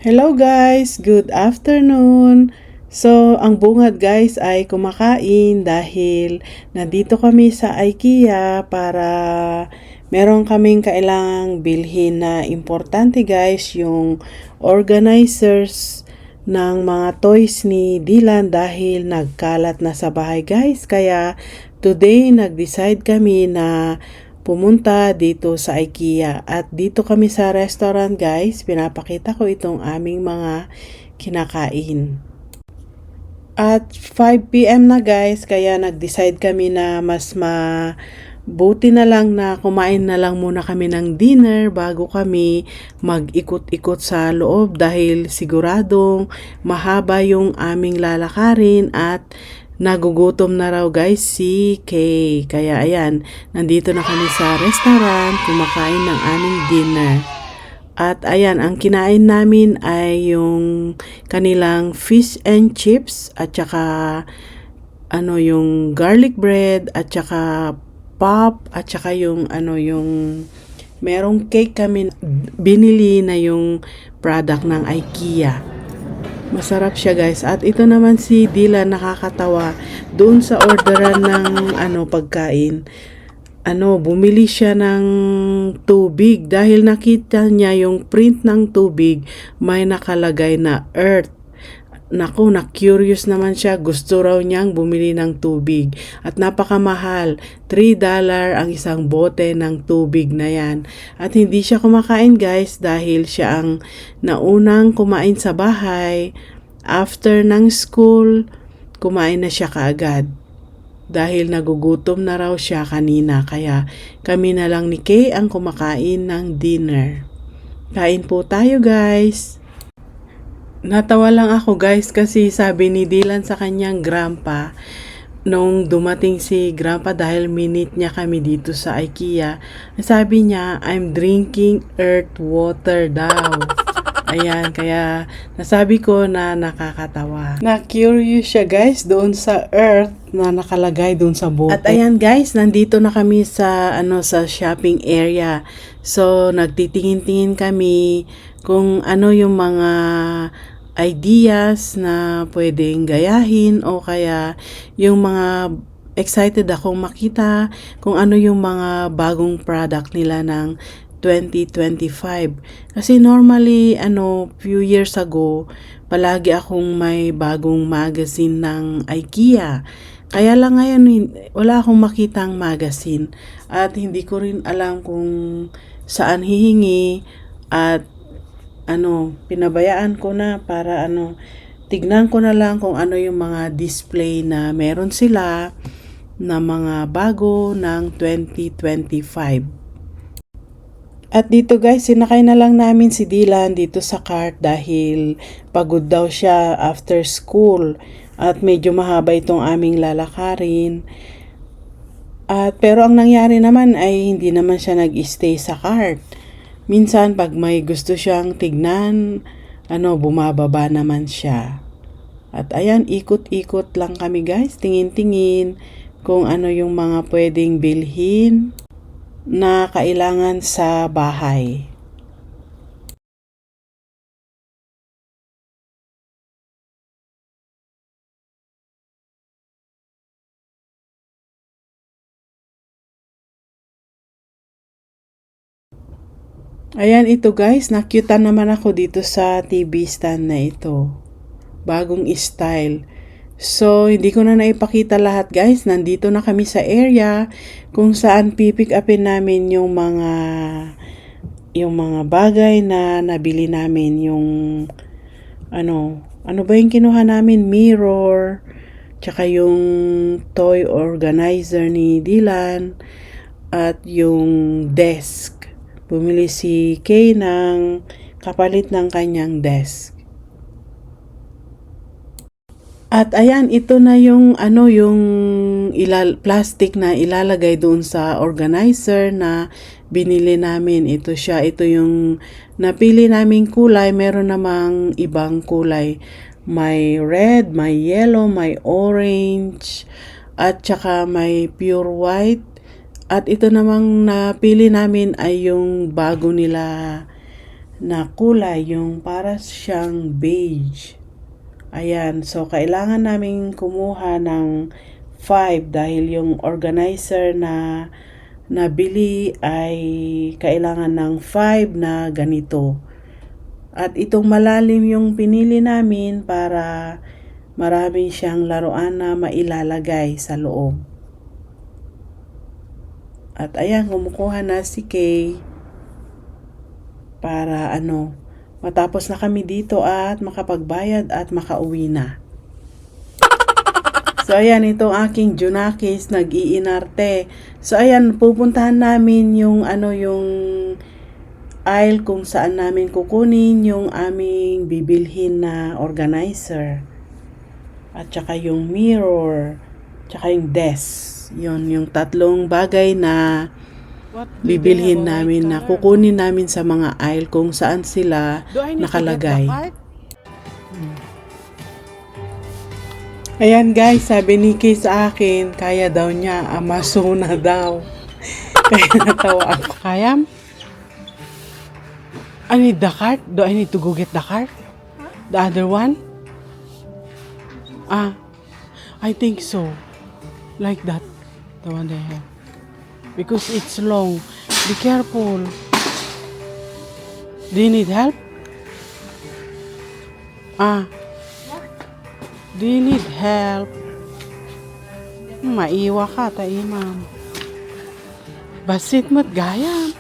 Hello guys! Good afternoon! So, ang bungad guys ay kumakain dahil nandito kami sa IKEA para meron kaming kailangang bilhin na importante guys, yung organizers ng mga toys ni Dylan dahil nagkalat na sa bahay guys. Kaya today nag-decide kami na pumunta dito sa IKEA at dito kami sa restaurant guys, pinapakita ko itong aming mga kinakain. At 5 p.m. na guys, kaya nag-decide kami na mas buti na lang na kumain na lang muna kami ng dinner bago kami mag-ikot-ikot sa loob dahil siguradong mahaba yung aming lalakarin at nagugutom na raw guys si Kay. Kaya ayan, nandito na kami sa restaurant, kumakain ng aming dinner. At ayan, ang kinain namin ay yung kanilang fish and chips at saka yung garlic bread at saka pop at saka yung merong cake kami binili na yung product ng IKEA. Masarap siya guys. At ito naman si Dylan, nakakatawa. Doon sa orderan ng pagkain, bumili siya ng tubig dahil nakita niya yung print ng tubig may nakalagay na earth. Naku, na-curious naman siya. Gusto raw niyang bumili ng tubig. At napakamahal. $3 ang isang bote ng tubig na yan. At hindi siya kumakain guys dahil siya ang naunang kumain sa bahay. After ng school, kumain na siya kaagad. Dahil nagugutom na raw siya kanina. Kaya kami na lang ni Kay ang kumakain ng dinner. Kain po tayo guys. Natawa lang ako guys kasi sabi ni Dylan sa kanyang grandpa nung dumating si grandpa dahil minute niya kami dito sa IKEA. Sabi niya, I'm drinking earth water daw. Ayan, kaya nasabi ko na nakakatawa. Na-curious siya guys doon sa earth na nakalagay doon sa bote. At ayan guys, nandito na kami sa sa shopping area. So, nagtitingin-tingin kami kung ano yung mga ideas na pwedeng gayahin o kaya yung mga excited akong makita kung ano yung mga bagong product nila ng 2025. Kasi normally, few years ago, palagi akong may bagong magazine ng IKEA. Kaya lang ngayon, wala akong makitang magazine. At hindi ko rin alam kung saan hihingi. At pinabayaan ko na para tignan ko na lang kung ano yung mga display na meron sila na mga bago ng 2025. At dito guys, sinakay na lang namin si Dylan dito sa cart dahil pagod daw siya after school at medyo mahaba itong aming lalakarin. Pero ang nangyari naman ay hindi naman siya nag-stay sa cart. Minsan pag may gusto siyang tignan, bumababa naman siya. At ayan, ikot-ikot lang kami guys, tingin-tingin kung ano yung mga pwedeng bilhin na kailangan sa bahay. Ayan ito guys, nakyutan naman ako dito sa TV stand na ito. Bagong style. So, hindi ko na naipakita lahat guys. Nandito na kami sa area kung saan pipick upin namin yung mga bagay na nabili namin. Yung ano ba yung kinuha namin? Mirror, tsaka yung toy organizer ni Dylan, at yung desk. Bumili si Kay ng kapalit ng kanyang desk. At ayan, ito na yung yung plastic na ilalagay doon sa organizer na binili namin. Ito yung napili naming kulay. Meron namang ibang kulay. May red, may yellow, may orange, at saka may pure white. At ito namang napili namin ay yung bago nila na kulay, yung para siyang beige. Ayan, so kailangan namin kumuha ng 5 dahil yung organizer na nabili ay kailangan ng 5 na ganito. At itong malalim yung pinili namin para marami siyang laruan na mailalagay sa loob. At ayan, kumukuha na si Kay para matapos na kami dito at makapagbayad at makauwi na. So ayan, itong aking Junakis nag-iinarte. So ayan, pupuntahan namin yung yung aisle kung saan namin kukunin yung aming bibilhin na organizer. At saka yung mirror, tsaka yung desk. Yun, yung tatlong bagay na bibilhin namin na kukunin namin sa mga aisle kung saan sila nakalagay. Ayan guys, sabi ni Kay sa akin, kaya daw niya, Amazona daw. Kaya natawa ako. Kaya? I need the cart? Do I need to go get the cart? The other one? I think so. Like that. The one they have. Because it's long. Be careful. Do you need help? Do you need help? Maiwa ka, taimam. Basit mo't gayam.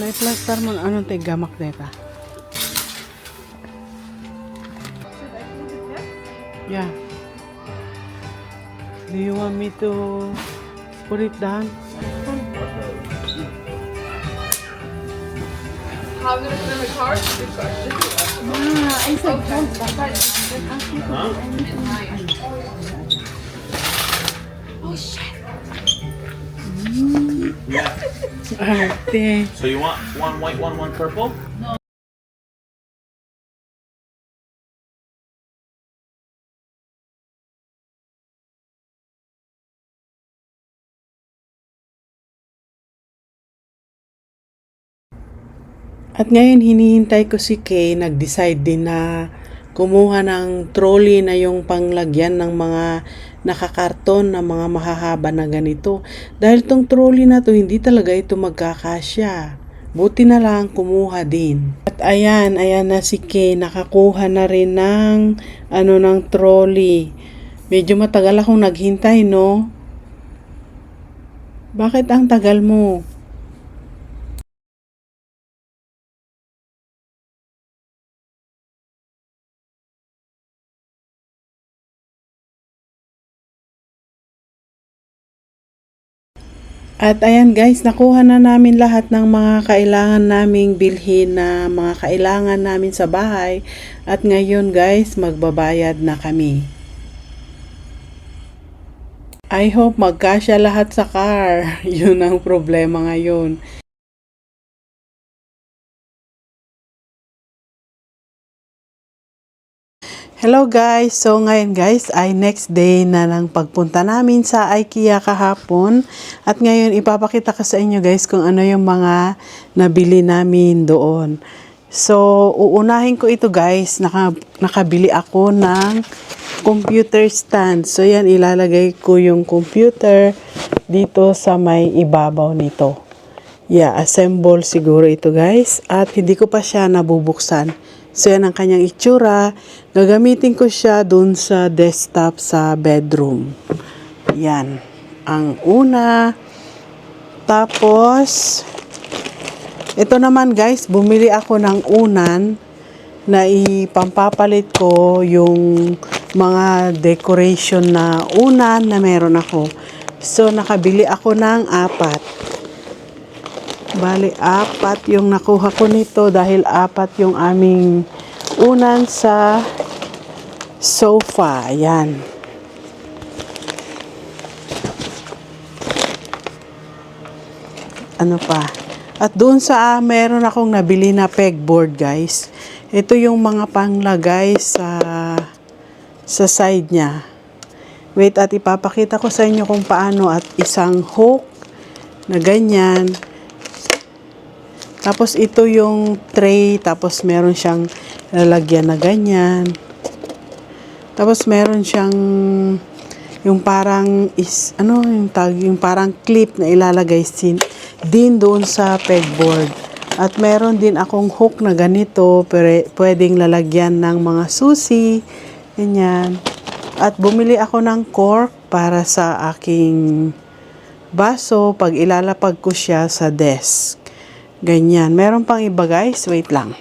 May plaster mo, anong gamak neta? Yeah. Do you want me to put it down? How did it in the car? Good question. I said don't. Oh shit. Yeah. Arte. So you want one white one, one purple? At ngayon hinihintay ko si Kay, nag-decide din na kumuha ng trolley na yung panglagyan ng mga nakakarton na mga mahahaba na ganito. Dahil tong trolley na to, hindi talaga ito magkakasya. Buti na lang kumuha din. At ayan na si Kay, nakakuha na rin ng ng trolley. Medyo matagal akong naghintay, no? Bakit ang tagal mo? At ayan guys, nakuha na namin lahat ng mga kailangan naming bilhin na mga kailangan namin sa bahay. At ngayon guys, magbabayad na kami. I hope magkasya lahat sa car. Yun ang problema ngayon. Hello guys! So ngayon guys ay next day na ng pagpunta namin sa IKEA kahapon. At ngayon ipapakita ko sa inyo guys kung ano yung mga nabili namin doon. So uunahin ko ito guys, nakabili ako ng computer stand. So yan, ilalagay ko yung computer dito sa may ibabaw nito. Yeah, assemble siguro ito guys. At hindi ko pa siya nabubuksan. So yan ang kanyang itsura. Gagamitin ko siya dun sa desktop sa bedroom. Yan. Ang una. Tapos, ito naman guys, bumili ako ng unan na ipampapalit ko yung mga decoration na unan na meron ako. So, nakabili ako ng 4. Bali, 4 yung nakuha ko nito dahil 4 yung aming unan sa sofa. Ayan. Ano pa? At doon sa meron akong nabili na pegboard guys. Ito yung mga panglagay sa side niya. Wait, at ipapakita ko sa inyo kung paano at isang hook na ganyan. Tapos ito yung tray, tapos meron siyang lalagyan na ganyan. Tapos meron siyang yung parang yung parang clip na ilalagay din doon sa pegboard. At meron din akong hook na ganito, pwedeng lalagyan ng mga susi, ganyan. At bumili ako ng cork para sa aking baso pag ilalapag ko siya sa desk. Ganyan. Meron pang iba guys, wait lang.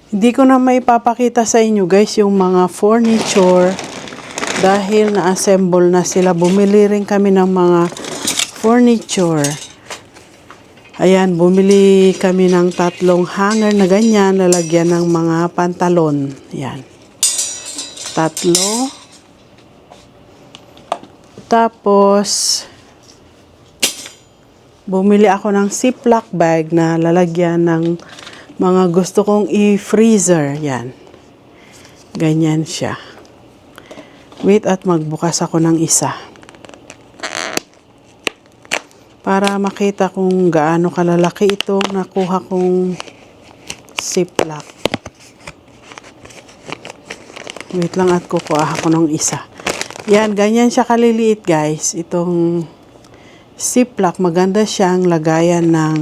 Hindi ko na maipapakita sa inyo guys yung mga furniture dahil na-assemble na sila. Bumili rin kami ng mga furniture. Ayan, bumili kami ng 3 hanger na ganyan, lalagyan ng mga pantalon. Ayan. 3. Tapos, bumili ako ng Ziploc bag na lalagyan ng mga gusto kong i-freezer. Yan. Ganyan siya. Wait at magbukas ako ng isa. Para makita kung gaano kalalaki itong nakuha kong Ziploc. Wait lang at kukuha ako ng isa. Yan, ganyan siya kaliliit guys. Itong Ziploc, maganda siyang lagayan ng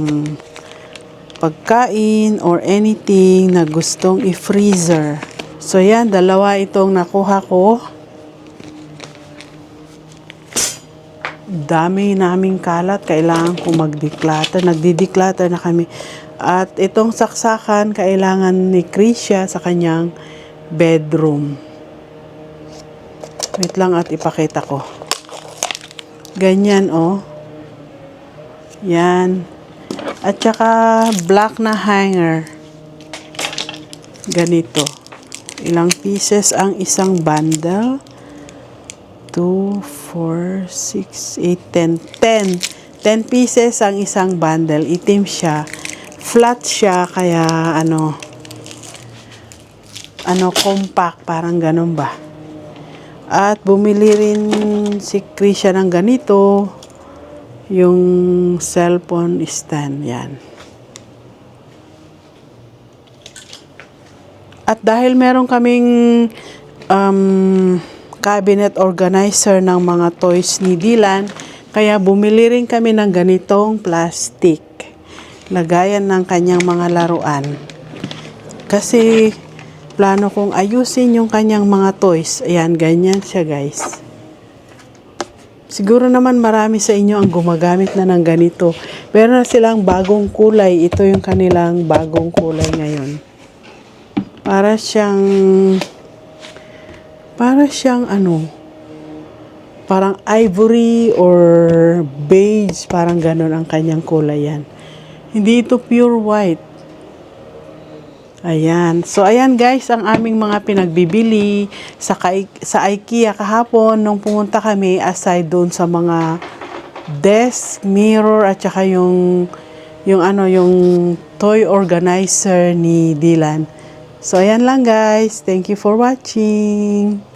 pagkain or anything na gustong i-freezer. So yan, 2 itong nakuha ko. Dami naming kalat, kailangan kong mag-declutter. Nagdi-declutter na kami. At itong saksakan, kailangan ni Krisha sa kanyang bedroom. Wait lang at ipakita ko. Ganyan oh. Yan. At saka black na hanger. Ganito. Ilang pieces ang isang bundle? 2, 4, 6, 8, 10. 10 pieces ang isang bundle. Itim siya. Flat siya, kaya compact, parang ganun ba. At bumili rin si Krisha ng ganito. Yung cellphone stand, yan. At dahil meron kaming cabinet organizer ng mga toys ni Dylan, kaya bumili rin kami ng ganitong plastic. Lagayan ng kanyang mga laruan. Kasi plano kong ayusin yung kanyang mga toys. Ayan, ganyan siya guys. Siguro naman marami sa inyo ang gumagamit na ng ganito. Meron na silang bagong kulay. Ito yung kanilang bagong kulay ngayon. Para siyang parang ivory or beige. Parang ganun ang kanyang kulay yan. Hindi ito pure white. Ayan. So, ayan guys, ang aming mga pinagbibili sa IKEA kahapon nung pumunta kami, aside doon sa mga desk, mirror, at saka yung toy organizer ni Dylan. So, ayan lang guys. Thank you for watching.